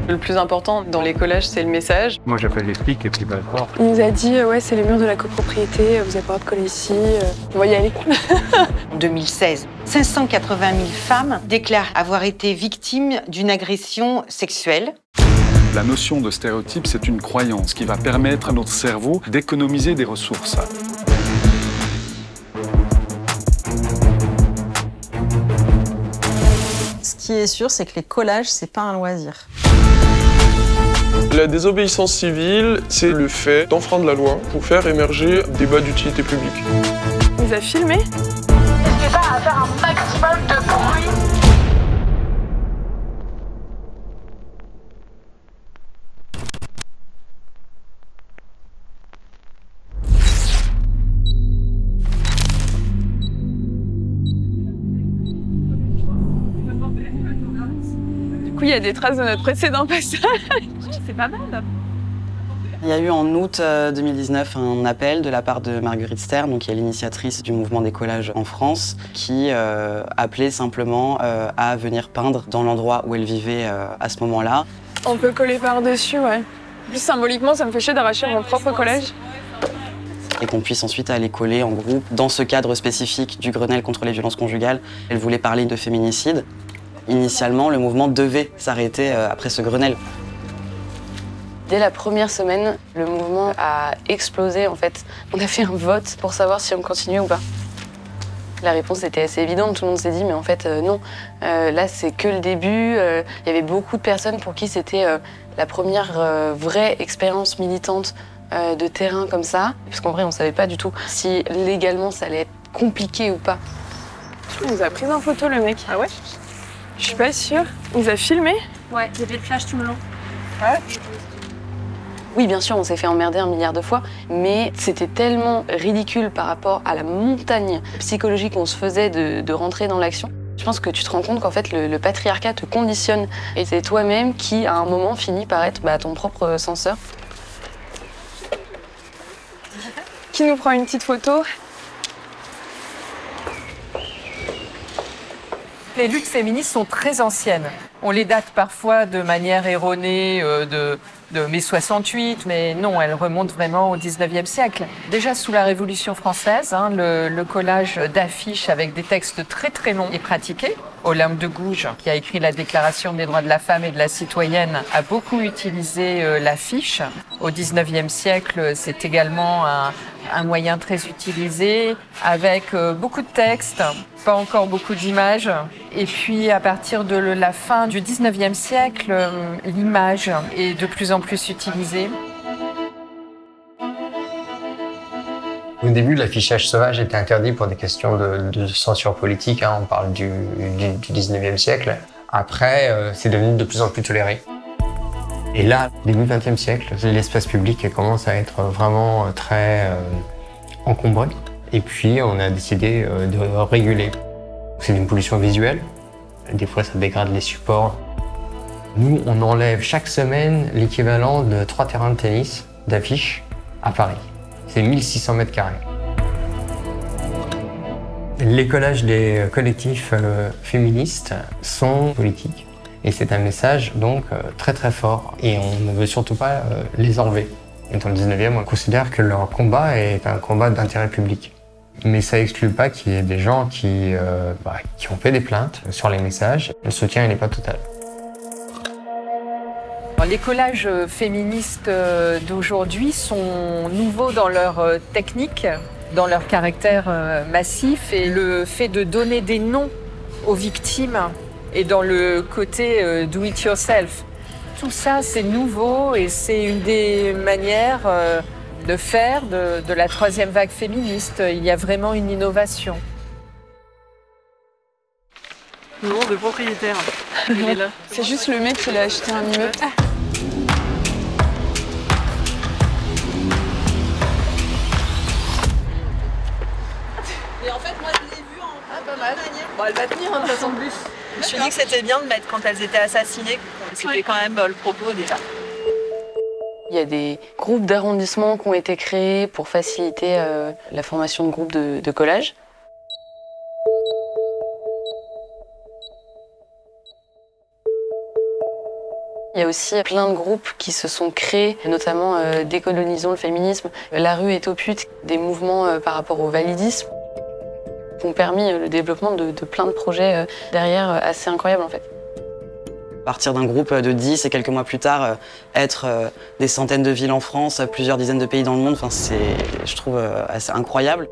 Le plus important dans les collages, c'est le message. Moi, j'appelle les flics et puis bah, fort. Il nous a dit ouais, c'est les murs de la copropriété, vous avez pas le droit de coller ici, on va y aller. En 2016, 580 000 femmes déclarent avoir été victimes d'une agression sexuelle. La notion de stéréotype, c'est une croyance qui va permettre à notre cerveau d'économiser des ressources. Ce qui est sûr, c'est que les collages, c'est pas un loisir. La désobéissance civile, c'est le fait d'enfreindre la loi pour faire émerger un débat d'utilité publique. Il nous a filmé. N'hésitez pas à faire un maximum de bruit. Du coup, il y a des traces de notre précédent passage. C'est pas mal. Il y a eu en août 2019 un appel de la part de Marguerite Stern, qui est l'initiatrice du mouvement des collages en France, qui appelait simplement à venir peindre dans l'endroit où elle vivait à ce moment-là. On peut coller par-dessus, ouais. Plus symboliquement, ça me fait chier d'arracher mon propre collage. Et qu'on puisse ensuite aller coller en groupe. Dans ce cadre spécifique du Grenelle contre les violences conjugales, elle voulait parler de féminicide. Initialement, le mouvement devait s'arrêter après ce Grenelle. Dès la première semaine, le mouvement a explosé en fait. On a fait un vote pour savoir si on continuait ou pas. La réponse était assez évidente, tout le monde s'est dit mais en fait non. Là c'est que le début. Il y avait beaucoup de personnes pour qui c'était la première vraie expérience militante de terrain comme ça. Parce qu'en vrai on savait pas du tout si légalement ça allait être compliqué ou pas. Il nous a pris en photo le mec. Ah ouais? Je suis pas sûre. Il nous a filmé. Ouais, il y avait le flash tout le long. Ouais. Oui, bien sûr, on s'est fait emmerder 1 milliard de fois, mais c'était tellement ridicule par rapport à la montagne psychologique qu'on se faisait de rentrer dans l'action. Je pense que tu te rends compte qu'en fait, le patriarcat te conditionne et c'est toi-même qui, à un moment, finit par être ton propre censeur. Qui nous prend une petite photo? Les luttes féministes sont très anciennes. On les date parfois de manière erronée de mai 68, mais non, elles remontent vraiment au 19e siècle. Déjà sous la Révolution française, le collage d'affiches avec des textes très très longs est pratiqué. Olympe de Gouges, qui a écrit la Déclaration des droits de la femme et de la citoyenne, a beaucoup utilisé l'affiche. Au 19e siècle, c'est également un moyen très utilisé, avec beaucoup de textes, pas encore beaucoup d'images. Et puis, à partir de la fin du 19e siècle, l'image est de plus en plus utilisée. Au début, l'affichage sauvage était interdit pour des questions de censure politique. On parle du 19e siècle. Après, c'est devenu de plus en plus toléré. Et là, début 20e siècle, l'espace public commence à être vraiment très encombré. Et puis, on a décidé de réguler. C'est une pollution visuelle. Des fois, ça dégrade les supports. Nous, on enlève chaque semaine l'équivalent de 3 terrains de tennis d'affiches à Paris. C'est 1600 mètres carrés. Les collages des collectifs féministes sont politiques. Et c'est un message donc très très fort. Et on ne veut surtout pas les enlever. Et dans le 19e, on considère que leur combat est un combat d'intérêt public. Mais ça exclut pas qu'il y ait des gens qui ont fait des plaintes sur les messages. Le soutien n'est pas total. Les collages féministes d'aujourd'hui sont nouveaux dans leur technique, dans leur caractère massif et le fait de donner des noms aux victimes et dans le côté do it yourself. Tout ça, c'est nouveau et c'est une des manières de faire de la 3e vague féministe. Il y a vraiment une innovation. Le nom de propriétaire. Il est là. C'est juste le mec qui a acheté un immeuble. Et en fait, moi, je l'ai vue en pas mal. Bon, elle va tenir de toute façon de bus. Je me suis dit que c'était bien de mettre quand elles étaient assassinées. C'était quand même le propos déjà. Il y a des groupes d'arrondissement qui ont été créés pour faciliter la formation de groupes de collage. Il y a aussi plein de groupes qui se sont créés, notamment Décolonisons le féminisme, La rue est aux putes, des mouvements par rapport au validisme, qui ont permis le développement de plein de projets derrière assez incroyables en fait. Partir d'un groupe de 10 et quelques mois plus tard, être des centaines de villes en France, plusieurs dizaines de pays dans le monde, enfin, c'est, je trouve, assez incroyable.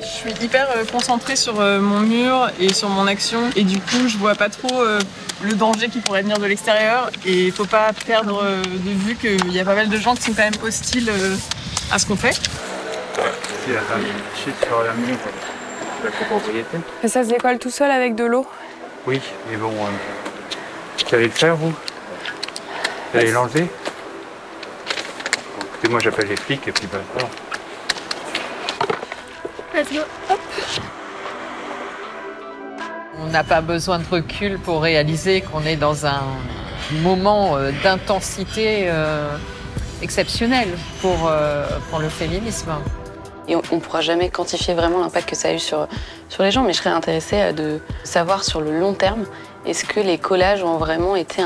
Je suis hyper concentrée sur mon mur et sur mon action et du coup je vois pas trop le danger qui pourrait venir de l'extérieur et il faut pas perdre de vue qu'il y a pas mal de gens qui sont quand même hostiles à ce qu'on fait. Il y a un shit sur la maison, la copropriété. Et ça se décolle tout seul avec de l'eau? Oui, mais bon, vous allez le faire vous? Vous allez l'enlever? Bon, écoutez, moi j'appelle les flics et puis bah, voilà. Let's go. Hop. On n'a pas besoin de recul pour réaliser qu'on est dans un moment d'intensité exceptionnel pour le féminisme. Et on ne pourra jamais quantifier vraiment l'impact que ça a eu sur les gens, mais je serais intéressée de savoir sur le long terme, est-ce que les collages ont vraiment été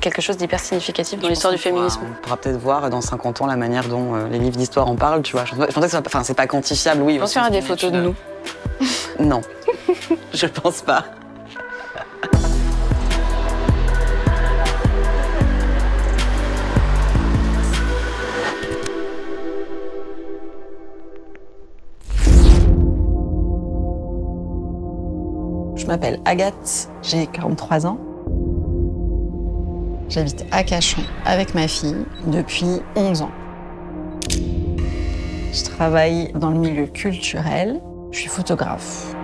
quelque chose d'hyper significatif dans l'histoire du féminisme? On pourra peut-être voir dans 50 ans la manière dont les livres d'histoire en parlent, tu vois. Je pense que enfin, c'est pas quantifiable, oui. Je pense qu'il y aura des photos de nous. Non, je pense pas. Je m'appelle Agathe, j'ai 43 ans. J'habite à Cachan avec ma fille depuis 11 ans. Je travaille dans le milieu culturel, je suis photographe.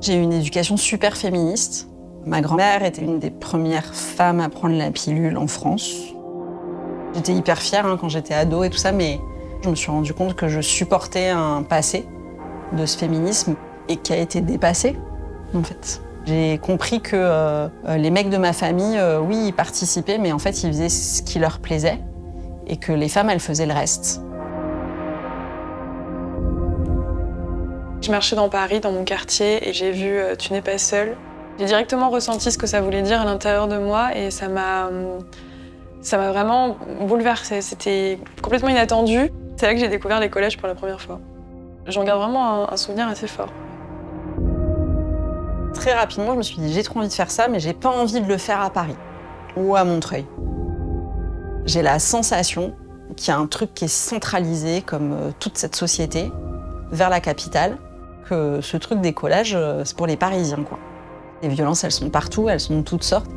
J'ai eu une éducation super féministe. Ma grand-mère était une des premières femmes à prendre la pilule en France. J'étais hyper fière quand j'étais ado et tout ça, mais je me suis rendu compte que je supportais un passé de ce féminisme et qui a été dépassé, en fait. J'ai compris que les mecs de ma famille, oui, ils participaient, mais en fait, ils faisaient ce qui leur plaisait et que les femmes, elles faisaient le reste. Je marchais dans Paris, dans mon quartier, et j'ai vu « Tu n'es pas seule ». J'ai directement ressenti ce que ça voulait dire à l'intérieur de moi et ça m'a vraiment bouleversée. C'était complètement inattendu. C'est là que j'ai découvert les collages pour la première fois. J'en garde vraiment un souvenir assez fort. Très rapidement, je me suis dit, j'ai trop envie de faire ça, mais j'ai pas envie de le faire à Paris ou à Montreuil. J'ai la sensation qu'il y a un truc qui est centralisé, comme toute cette société, vers la capitale, que ce truc des collages, c'est pour les Parisiens, quoi. Les violences, elles sont partout, elles sont de toutes sortes.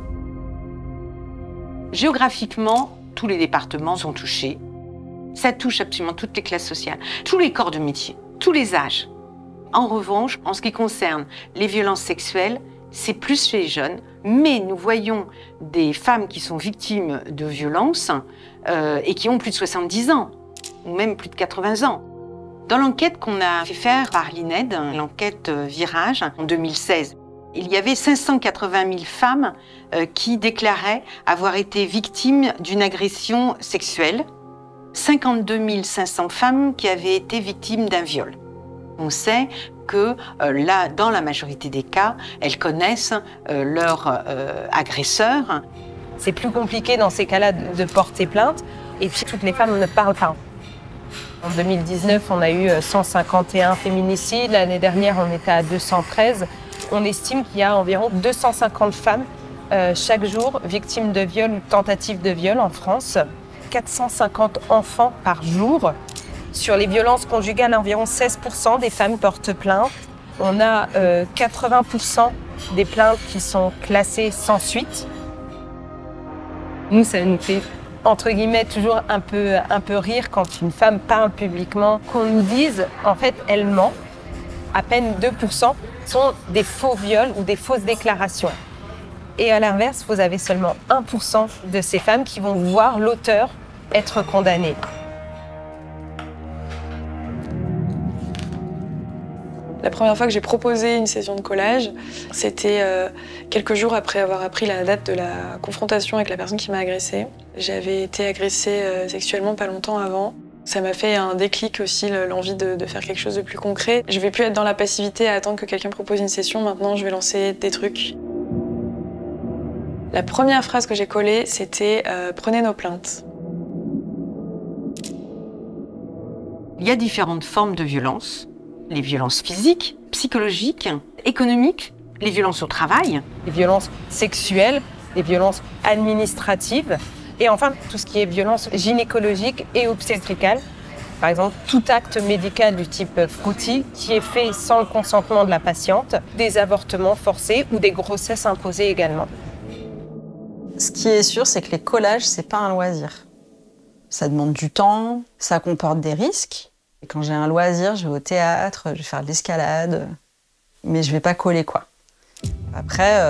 Géographiquement, tous les départements sont touchés. Ça touche absolument toutes les classes sociales, tous les corps de métier, tous les âges. En revanche, en ce qui concerne les violences sexuelles, c'est plus chez les jeunes, mais nous voyons des femmes qui sont victimes de violences et qui ont plus de 70 ans, ou même plus de 80 ans. Dans l'enquête qu'on a fait faire par l'INED, l'enquête Virage, en 2016, il y avait 580 000 femmes qui déclaraient avoir été victimes d'une agression sexuelle, 52 500 femmes qui avaient été victimes d'un viol. On sait que là, dans la majorité des cas, elles connaissent leur agresseur. C'est plus compliqué dans ces cas-là de porter plainte et puis toutes les femmes ne parlent pas. En 2019, on a eu 151 féminicides. L'année dernière, on était à 213. On estime qu'il y a environ 250 femmes chaque jour victimes de viol ou tentatives de viol en France. 450 enfants par jour. Sur les violences conjugales, environ 16% des femmes portent plainte. On a 80% des plaintes qui sont classées sans suite. Nous, ça nous fait, entre guillemets, toujours un peu rire quand une femme parle publiquement, qu'on nous dise, en fait, elle ment. À peine 2% sont des faux viols ou des fausses déclarations. Et à l'inverse, vous avez seulement 1% de ces femmes qui vont voir l'auteur être condamné. La première fois que j'ai proposé une session de collage, c'était quelques jours après avoir appris la date de la confrontation avec la personne qui m'a agressée. J'avais été agressée sexuellement pas longtemps avant. Ça m'a fait un déclic aussi, l'envie de faire quelque chose de plus concret. Je vais plus être dans la passivité à attendre que quelqu'un propose une session. Maintenant, je vais lancer des trucs. La première phrase que j'ai collée, c'était « Prenez nos plaintes ». Il y a différentes formes de violence. Les violences physiques, psychologiques, économiques, les violences au travail. Les violences sexuelles, les violences administratives et enfin tout ce qui est violence gynécologique et obstétricale. Par exemple, tout acte médical du type frottis qui est fait sans le consentement de la patiente, des avortements forcés ou des grossesses imposées également. Ce qui est sûr, c'est que les collages, c'est pas un loisir. Ça demande du temps, ça comporte des risques. Et quand j'ai un loisir, je vais au théâtre, je vais faire de l'escalade, mais je vais pas coller, quoi. Après,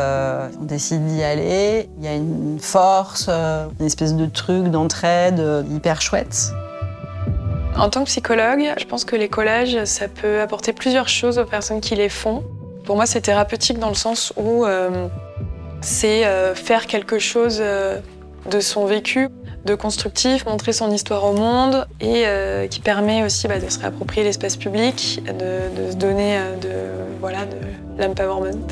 on décide d'y aller, il y a une force, une espèce de truc d'entraide hyper chouette. En tant que psychologue, je pense que les collages, ça peut apporter plusieurs choses aux personnes qui les font. Pour moi, c'est thérapeutique dans le sens où c'est faire quelque chose de son vécu, de constructif, montrer son histoire au monde et qui permet aussi de se réapproprier l'espace public, de se donner de l'empowerment.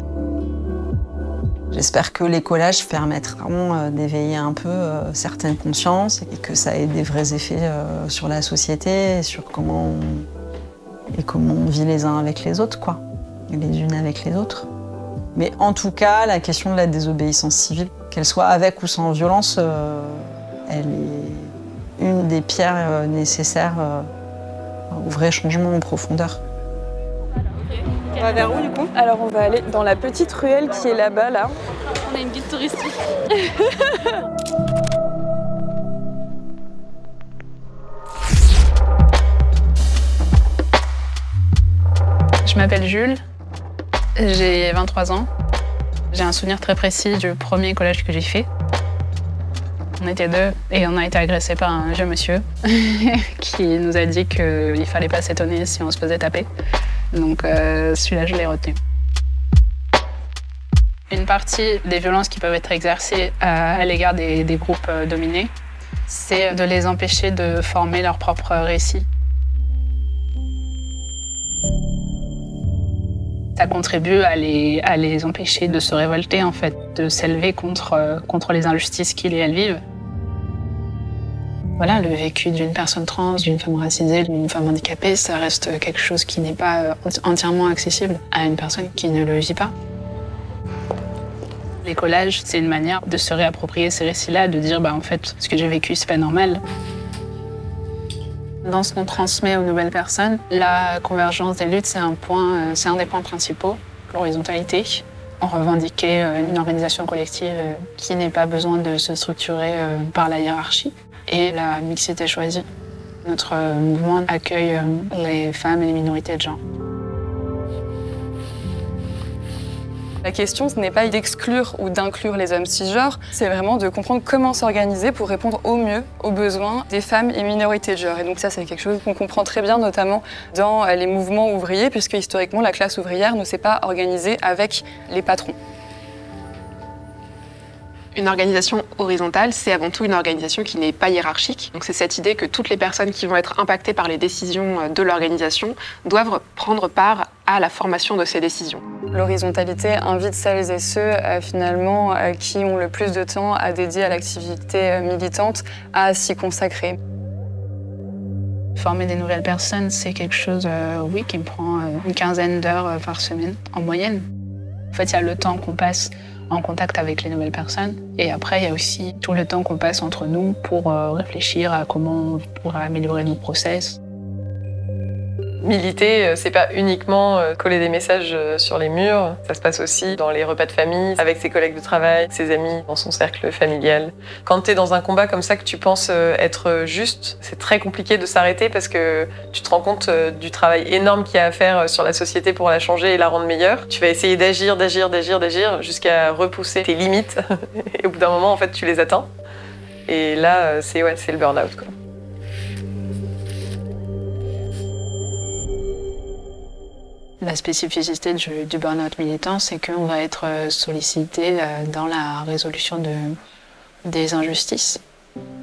J'espère que les collages permettront d'éveiller un peu certaines consciences et que ça ait des vrais effets sur la société et sur comment on vit les uns avec les autres, quoi, et les unes avec les autres. Mais en tout cas, la question de la désobéissance civile, qu'elle soit avec ou sans violence, elle est une des pierres nécessaires au vrai changement en profondeur. On va vers où du coup? Alors on va aller dans la petite ruelle qui est là-bas, là. On a une guide touristique. Je m'appelle Jules, j'ai 23 ans. J'ai un souvenir très précis du premier collage que j'ai fait. On était deux et on a été agressés par un vieux monsieur qui nous a dit qu'il fallait pas s'étonner si on se faisait taper. Donc celui-là, je l'ai retenu. Une partie des violences qui peuvent être exercées à l'égard des groupes dominés, c'est de les empêcher de former leur propre récit. Ça contribue à les empêcher de se révolter, en fait, de s'élever contre les injustices qu'ils et elles vivent. Voilà, le vécu d'une personne trans, d'une femme racisée, d'une femme handicapée, ça reste quelque chose qui n'est pas entièrement accessible à une personne qui ne le vit pas. Les collages, c'est une manière de se réapproprier ces récits-là, de dire en fait, ce que j'ai vécu, c'est pas normal. Dans ce qu'on transmet aux nouvelles personnes, la convergence des luttes, c'est un des points principaux, l'horizontalité. On revendiquait une organisation collective qui n'ait pas besoin de se structurer par la hiérarchie. Et la mixité choisie. Notre mouvement accueille les femmes et les minorités de genre. La question, ce n'est pas d'exclure ou d'inclure les hommes cisgenres, c'est vraiment de comprendre comment s'organiser pour répondre au mieux aux besoins des femmes et minorités de genre. Et donc ça, c'est quelque chose qu'on comprend très bien, notamment dans les mouvements ouvriers, puisque historiquement, la classe ouvrière ne s'est pas organisée avec les patrons. Une organisation horizontale, c'est avant tout une organisation qui n'est pas hiérarchique. Donc c'est cette idée que toutes les personnes qui vont être impactées par les décisions de l'organisation doivent prendre part à la formation de ces décisions. L'horizontalité invite celles et ceux finalement qui ont le plus de temps à dédier à l'activité militante à s'y consacrer. Former des nouvelles personnes, c'est quelque chose qui me prend une quinzaine d'heures par semaine en moyenne. En fait, il y a le temps qu'on passe en contact avec les nouvelles personnes. Et après, il y a aussi tout le temps qu'on passe entre nous pour réfléchir à comment on pourrait améliorer nos process. Militer, c'est pas uniquement coller des messages sur les murs, ça se passe aussi dans les repas de famille, avec ses collègues de travail, ses amis, dans son cercle familial. Quand t'es dans un combat comme ça que tu penses être juste, c'est très compliqué de s'arrêter parce que tu te rends compte du travail énorme qu'il y a à faire sur la société pour la changer et la rendre meilleure. Tu vas essayer d'agir jusqu'à repousser tes limites et au bout d'un moment, en fait, tu les atteins. Et là, c'est le burn-out, quoi. La spécificité du burn-out militant, c'est qu'on va être sollicité dans la résolution des injustices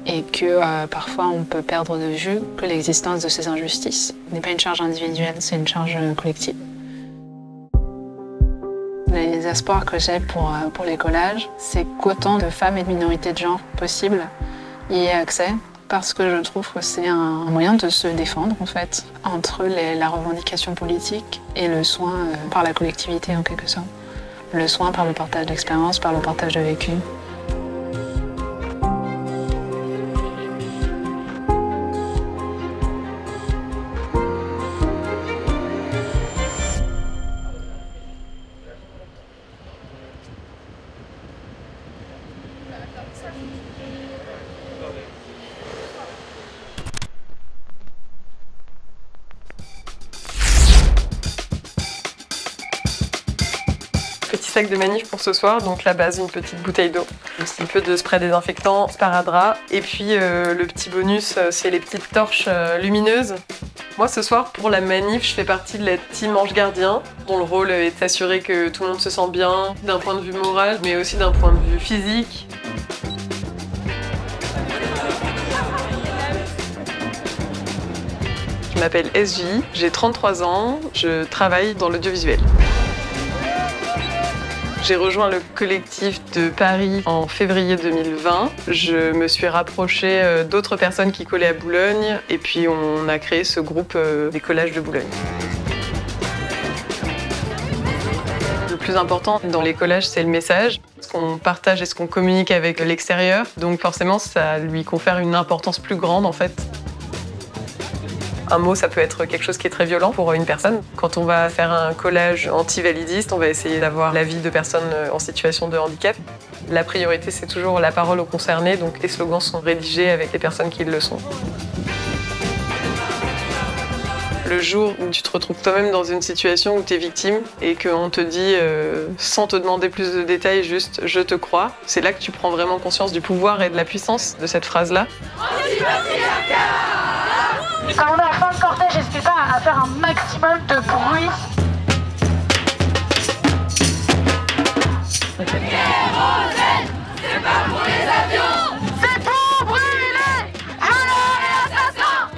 et que parfois on peut perdre de vue que l'existence de ces injustices n'est pas une charge individuelle, c'est une charge collective. Les espoirs que j'ai pour les collages, c'est qu'autant de femmes et de minorités de genre possibles y aient accès, parce que je trouve que c'est un moyen de se défendre en fait, entre la revendication politique et le soin par la collectivité en quelque sorte. Le soin par le partage d'expérience, par le partage de vécu. Petit sac de manif pour ce soir, donc la base, une petite bouteille d'eau, un petit peu de spray désinfectant, sparadrap, et puis le petit bonus, c'est les petites torches lumineuses. Moi ce soir, pour la manif, je fais partie de la team Ange Gardien, dont le rôle est de s'assurer que tout le monde se sent bien, d'un point de vue moral, mais aussi d'un point de vue physique. Je m'appelle SJ, j'ai 33 ans, je travaille dans l'audiovisuel. J'ai rejoint le collectif de Paris en février 2020. Je me suis rapprochée d'autres personnes qui collaient à Boulogne et puis on a créé ce groupe des collages de Boulogne. Le plus important dans les collages, c'est le message, ce qu'on partage et ce qu'on communique avec l'extérieur. Donc forcément, ça lui confère une importance plus grande en fait. Un mot, ça peut être quelque chose qui est très violent pour une personne. Quand on va faire un collage anti-validiste, on va essayer d'avoir l'avis de personnes en situation de handicap. La priorité, c'est toujours la parole aux concernés, donc les slogans sont rédigés avec les personnes qui le sont. Le jour où tu te retrouves toi-même dans une situation où tu es victime et qu'on te dit, sans te demander plus de détails, juste « je te crois », c'est là que tu prends vraiment conscience du pouvoir et de la puissance de cette phrase-là. Quand on est en fin de cortège, n'hésitez pas à faire un maximum de bruit. Kérosène, c'est pas pour les avions, c'est pour brûler. voleurs et assassins.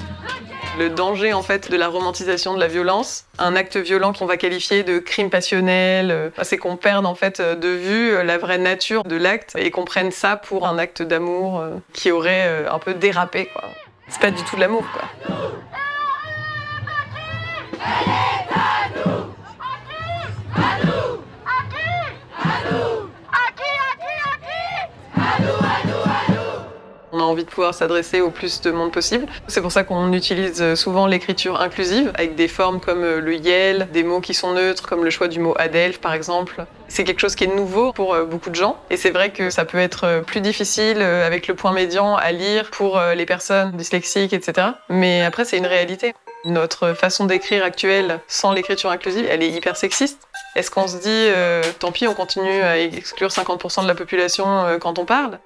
Le danger en fait de la romantisation de la violence, un acte violent qu'on va qualifier de crime passionnel, c'est qu'on perde en fait de vue la vraie nature de l'acte et qu'on prenne ça pour un acte d'amour qui aurait un peu dérapé quoi. C'est pas du tout de l'amour, quoi. On a envie de pouvoir s'adresser au plus de monde possible. C'est pour ça qu'on utilise souvent l'écriture inclusive, avec des formes comme le YEL, des mots qui sont neutres, comme le choix du mot adelphes par exemple. C'est quelque chose qui est nouveau pour beaucoup de gens, et c'est vrai que ça peut être plus difficile avec le point médian à lire pour les personnes dyslexiques, etc. Mais après, c'est une réalité. Notre façon d'écrire actuelle, sans l'écriture inclusive, elle est hyper sexiste. Est-ce qu'on se dit, tant pis, on continue à exclure 50% de la population quand on parle ?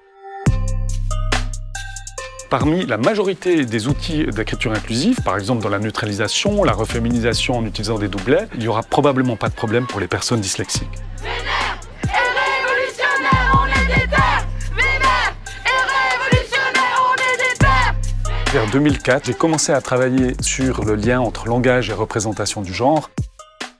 Parmi la majorité des outils d'écriture inclusive, par exemple dans la neutralisation, la reféminisation en utilisant des doublets, il n'y aura probablement pas de problème pour les personnes dyslexiques. Vénère et révolutionnaire, on est des terres. Vénère et révolutionnaire, on est des terres. Vers 2004, j'ai commencé à travailler sur le lien entre langage et représentation du genre.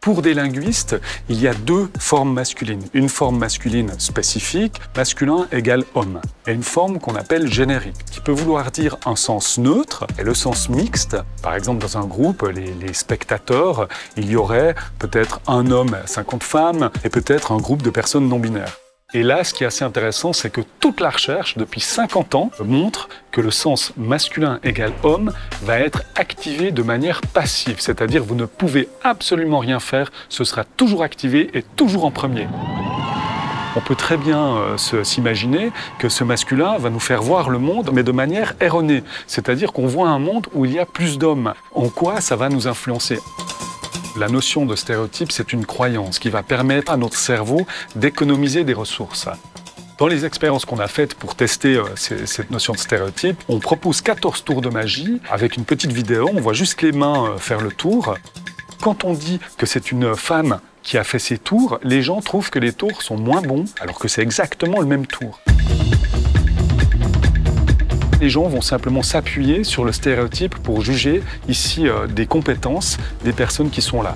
Pour des linguistes, il y a deux formes masculines. Une forme masculine spécifique, masculin égale homme, et une forme qu'on appelle générique, qui peut vouloir dire un sens neutre et le sens mixte. Par exemple, dans un groupe, les spectateurs, il y aurait peut-être un homme et 50 femmes, et peut-être un groupe de personnes non-binaires. Et là, ce qui est assez intéressant, c'est que toute la recherche, depuis 50 ans, montre que le sens masculin égale homme va être activé de manière passive. C'est-à-dire, vous ne pouvez absolument rien faire, ce sera toujours activé et toujours en premier. On peut très bien s'imaginer que ce masculin va nous faire voir le monde, mais de manière erronée. C'est-à-dire qu'on voit un monde où il y a plus d'hommes. En quoi ça va nous influencer ? La notion de stéréotype, c'est une croyance qui va permettre à notre cerveau d'économiser des ressources. Dans les expériences qu'on a faites pour tester cette notion de stéréotype, on propose 14 tours de magie avec une petite vidéo, on voit juste les mains faire le tour. Quand on dit que c'est une femme qui a fait ces tours, les gens trouvent que les tours sont moins bons, alors que c'est exactement le même tour. Les gens vont simplement s'appuyer sur le stéréotype pour juger ici des compétences des personnes qui sont là.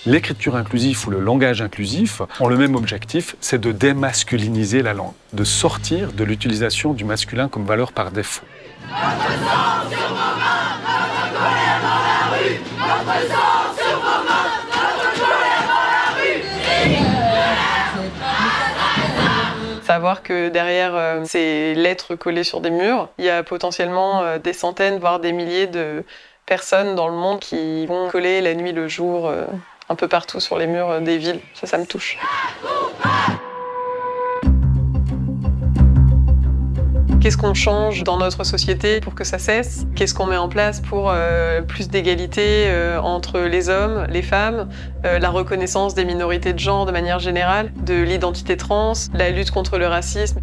L'écriture inclusive ou le langage inclusif ont le même objectif, c'est de démasculiniser la langue, de sortir de l'utilisation du masculin comme valeur par défaut. Notre sang sur vos mains, notre colère dans la rue. Notre sang sur vos mains, notre colère dans la rue. Savoir que derrière ces lettres collées sur des murs, il y a potentiellement des centaines, voire des milliers de personnes dans le monde qui vont coller la nuit, le jour, un peu partout sur les murs des villes. Ça me touche. Qu'est-ce qu'on change dans notre société pour que ça cesse? Qu'est-ce qu'on met en place pour plus d'égalité entre les hommes, les femmes, la reconnaissance des minorités de genre de manière générale, de l'identité trans, la lutte contre le racisme?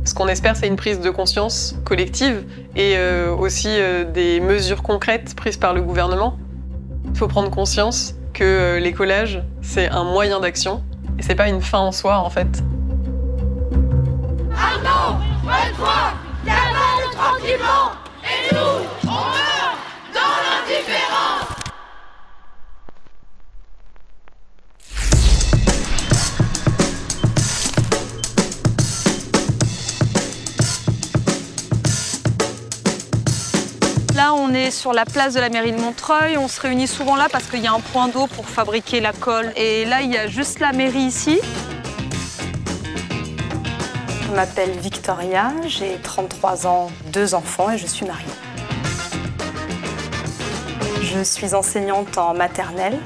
Ce qu'on espère, c'est une prise de conscience collective et aussi des mesures concrètes prises par le gouvernement. Il faut prendre conscience que les collages, c'est un moyen d'action et c'est pas une fin en soi, en fait. Arnaud, prenne-toi, cavale tranquillement, et nous, on meurt dans l'indifférence. Là, on est sur la place de la mairie de Montreuil. On se réunit souvent là parce qu'il y a un point d'eau pour fabriquer la colle. Et là, il y a juste la mairie ici. Je m'appelle Victoria, j'ai 33 ans, 2 enfants et je suis mariée. Je suis enseignante en maternelle.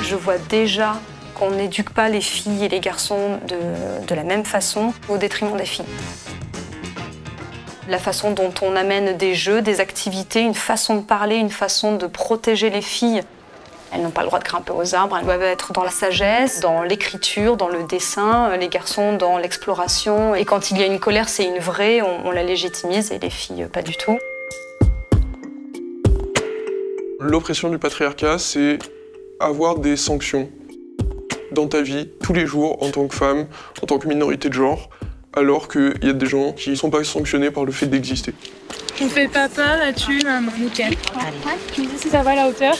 Je vois déjà qu'on n'éduque pas les filles et les garçons de la même façon au détriment des filles. La façon dont on amène des jeux, des activités, une façon de parler, une façon de protéger les filles. Elles n'ont pas le droit de grimper aux arbres, elles doivent être dans la sagesse, dans l'écriture, dans le dessin, les garçons dans l'exploration. Et quand il y a une colère, c'est une vraie, on la légitimise et les filles, pas du tout. L'oppression du patriarcat, c'est avoir des sanctions dans ta vie, tous les jours, en tant que femme, en tant que minorité de genre, alors qu'il y a des gens qui ne sont pas sanctionnés par le fait d'exister. Je me fais pas peur là-dessus, nickel. Tu me dis si ça va à la hauteur?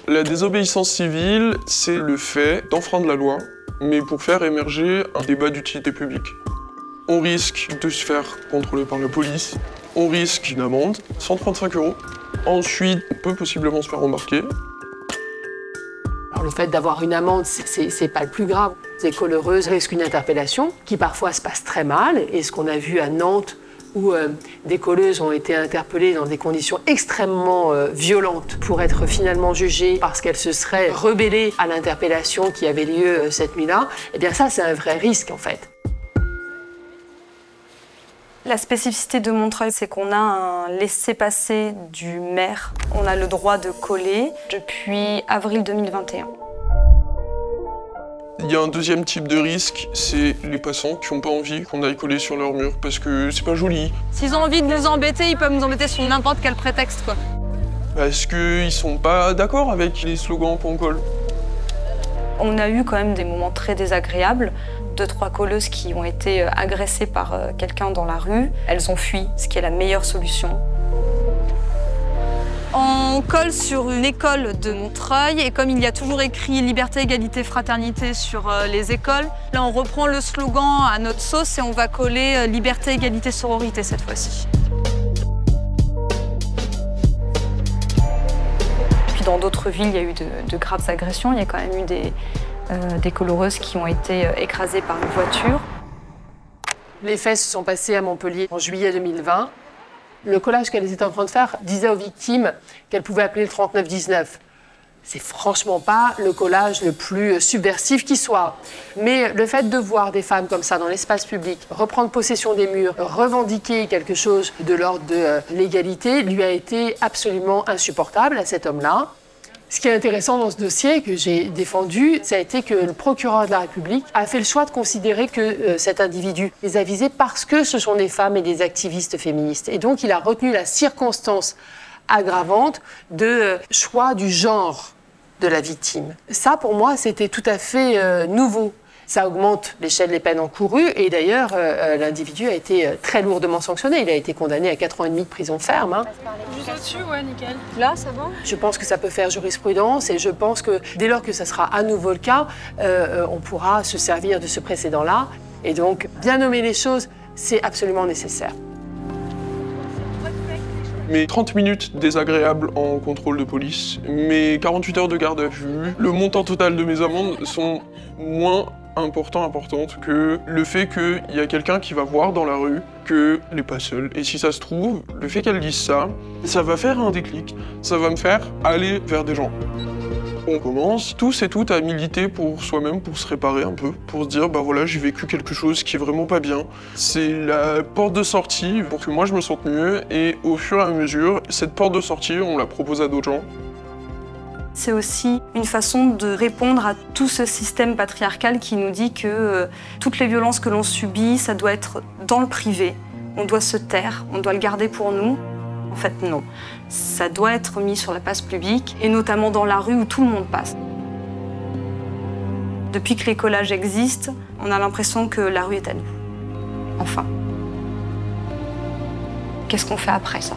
La désobéissance civile, c'est le fait d'enfreindre la loi, mais pour faire émerger un débat d'utilité publique. On risque de se faire contrôler par la police, on risque une amende, 135 €. Ensuite, on peut possiblement se faire embarquer. Alors, le fait d'avoir une amende, c'est pas le plus grave. Les collereuses risquent une interpellation qui parfois se passe très mal. Et ce qu'on a vu à Nantes, où des colleuses ont été interpellées dans des conditions extrêmement violentes pour être finalement jugées parce qu'elles se seraient rebellées à l'interpellation qui avait lieu cette nuit-là, eh bien ça, c'est un vrai risque en fait. La spécificité de Montreuil, c'est qu'on a un laissez-passer du maire. On a le droit de coller depuis avril 2021. Il y a un deuxième type de risque, c'est les passants qui n'ont pas envie qu'on aille coller sur leur mur parce que c'est pas joli. S'ils ont envie de nous embêter, ils peuvent nous embêter sur n'importe quel prétexte, quoi. Parce qu'ils sont pas d'accord avec les slogans qu'on colle. On a eu quand même des moments très désagréables. 2-3 colleuses qui ont été agressées par quelqu'un dans la rue. Elles ont fui, ce qui est la meilleure solution. On colle sur une école de Montreuil et comme il y a toujours écrit liberté, égalité, fraternité sur les écoles, là on reprend le slogan à notre sauce et on va coller liberté, égalité, sororité cette fois-ci. Puis dans d'autres villes, il y a eu de graves agressions. Il y a quand même eu des collereuses qui ont été écrasées par une voiture. Les faits se sont passés à Montpellier en juillet 2020. Le collage qu'elles étaient en train de faire disait aux victimes qu'elles pouvaient appeler le 3919. C'est franchement pas le collage le plus subversif qui soit. Mais le fait de voir des femmes comme ça dans l'espace public, reprendre possession des murs, revendiquer quelque chose de l'ordre de l'égalité, lui a été absolument insupportable à cet homme-là. Ce qui est intéressant dans ce dossier que j'ai défendu, ça a été que le procureur de la République a fait le choix de considérer que cet individu les a visés parce que ce sont des femmes et des activistes féministes. Et donc il a retenu la circonstance aggravante de choix du genre de la victime. Ça, pour moi, c'était tout à fait nouveau. Ça augmente l'échelle des peines encourues et d'ailleurs, l'individu a été très lourdement sanctionné. Il a été condamné à 4 ans et demi de prison ferme. Hein. Juste au-dessus, ouais, nickel. Là, ça va? Je pense que ça peut faire jurisprudence et je pense que dès lors que ça sera à nouveau le cas, on pourra se servir de ce précédent-là. Et donc, bien nommer les choses, c'est absolument nécessaire. Mes 30 minutes désagréables en contrôle de police, mes 48 heures de garde à vue, le montant total de mes amendes sont moins importantes que le fait qu'il y a quelqu'un qui va voir dans la rue qu'elle n'est pas seule. Et si ça se trouve, le fait qu'elle dise ça, ça va faire un déclic, ça va me faire aller vers des gens. On commence tous et toutes à militer pour soi-même, pour se réparer un peu, pour se dire bah voilà, j'ai vécu quelque chose qui est vraiment pas bien. C'est la porte de sortie pour que moi je me sente mieux et au fur et à mesure, cette porte de sortie, on la propose à d'autres gens. C'est aussi une façon de répondre à tout ce système patriarcal qui nous dit que toutes les violences que l'on subit, ça doit être dans le privé. On doit se taire, on doit le garder pour nous. En fait, non. Ça doit être mis sur la place publique, et notamment dans la rue où tout le monde passe. Depuis que les collages existent, on a l'impression que la rue est à nous. Enfin. Qu'est-ce qu'on fait après ça ?